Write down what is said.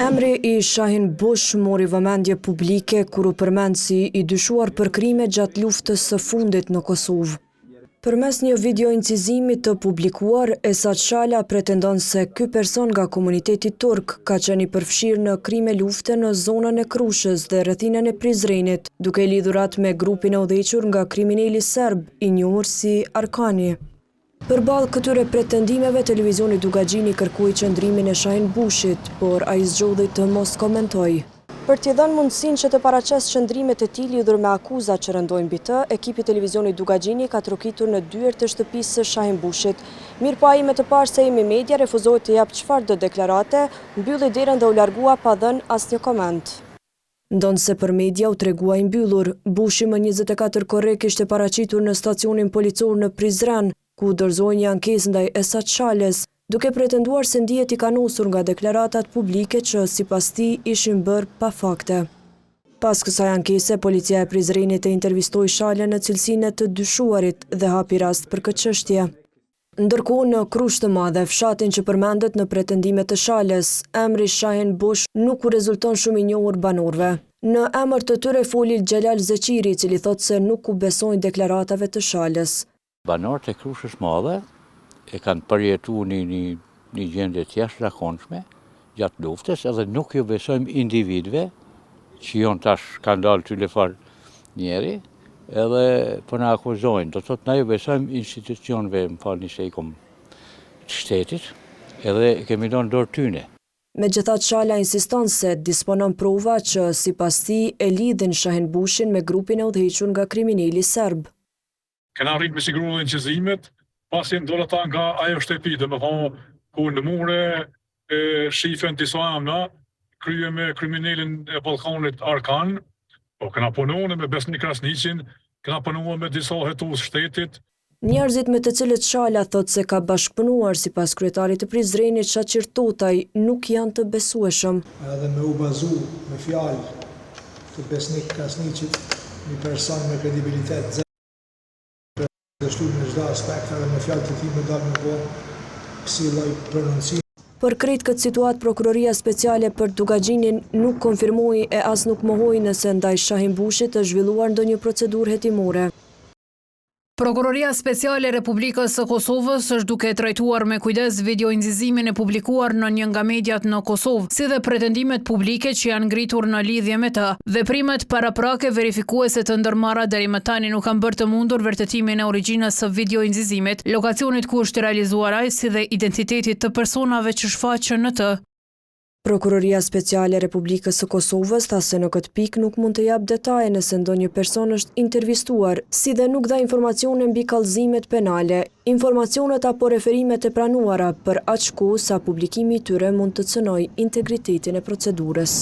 Emri i Shahin Bush mori vëmendje publike kur u përmend si i dyshuar për krime gjatë luftës së fundit në Kosovë. Përmes një video incizimi të publikuar, Esad Shala pretendon se ky person nga komuniteti turk ka qenë i përfshirë në krime lufte në zonën e Krushës dhe rrethinën e Prizrenit, duke lidhurat me grupin e udhëhequr nga kriminali serb i njohur si Arkani. Përballë këtyre pretendimeve, televizioni Dugaxhini kërkoi qëndrimin e Shahin Bushit, por ai zgjodhi të mos komentojë. Për t'i dhënë mundësinë që të paraqesë qëndrimet e tij lidhur me akuzat që rëndojnë mbi të, ekipi televizionit Dugaxhini ka trokitur në dyert të shtëpisë së Shahin Bushit. Mirë po ai me të parë se Imi Media refuzoi të japë çfarëdo deklarate, mbylli derën dhe u largua pa dhënë asnjë koment. Ndonse për media u tregua i mbyllur, Bushi më 24 korre kishte paraqitur në stacionin policor në Prizren, ku dorëzoi një ankesë ndaj Esad Shales, duke pretenduar se ndihet i kanosur nga deklaratat publike që sipas tij ishin bërë pa fakte. Pas kësaj ankese, policia e Prizrenit e intervistoi Shalen në cilësinë e të dyshuarit dhe hapi rast për këtë çështje. Ndërkohë në Krushë të Madhe, fshatin që përmendet në pretendimet të Shales, emri Shahin Bush nuk u rezulton shumë i njohur banorëve. Në emër të tyre foli Xhelal Zeqiri, i cili thotë se nuk u besojnë deklaratave të Shales. Banorët e Krushës Madhe e kanë përjetuar një gjendje të jashtëzakonshme gjatë luftës, edhe nuk ju besojmë individëve që janë tash kanë dalë tylefar njeri, edhe po na akuzojnë. Do thotë na ju besojmë institucioneve, më falni se i kom të shtetit, edhe kemi lënë dorë tyne. Megjithatë, Shala insiston se disponon prova që sipas tij e lidhin Shahin Bushin me grupin e udhëhequr nga kriminali serb. Kena rritë me siguru dhe inqizimet, pasi ndodhe ta nga ajo shtëpi, dhe me thonë, ku në mure shifen disa emna, krye me kriminalin e Ballkanit Arkan, po kena punuar me Besnik Krasniqin, kena punuar me disa hetues shtetit. Njerëzit me të cilët Shala thotë se ka bashkëpunuar sipas kryetarit të Prizrenit Shaqir Totaj nuk janë të besueshëm. Edhe me u bazu me fjalë të Besnik Krasniqit, një person me kredibilitet dhe shtuar në çdo aspekt, edhe me fjalë të tij më dal në kohë kësi lloj prononcimi. Për krejt këtë situatë, Prokuroria Speciale për Dugaxhinin nuk konfirmoi e as nuk mohoi nëse ndaj Shahin Bushit është zhvilluar ndonjë procedurë hetimore. Prokuroria Speciale e Republikës së Kosovës është duke trajtuar me kujdes videoincizimin e publikuar në një nga mediat në Kosovë, si dhe pretendimet publike që janë ngritur në lidhje me të. Veprimet paraprake verifikuese të ndërmarra deri më tani nuk kanë bërë të mundur vërtetimin e origjinës së videoincizimit, lokacionit ku është realizuar ai, si dhe identitetit të personave që shfaqen në të. Prokuroria Speciale e Republikës së Kosovës tha se në këtë pikë nuk mund të jap detaje nëse ndonjë person është intervistuar, si dhe nuk dha informacione mbi kallëzimet penale, informacionet apo referimet e pranuara për aq kohë sa publikimi i tyre mund të cënojë integritetin e procedurës.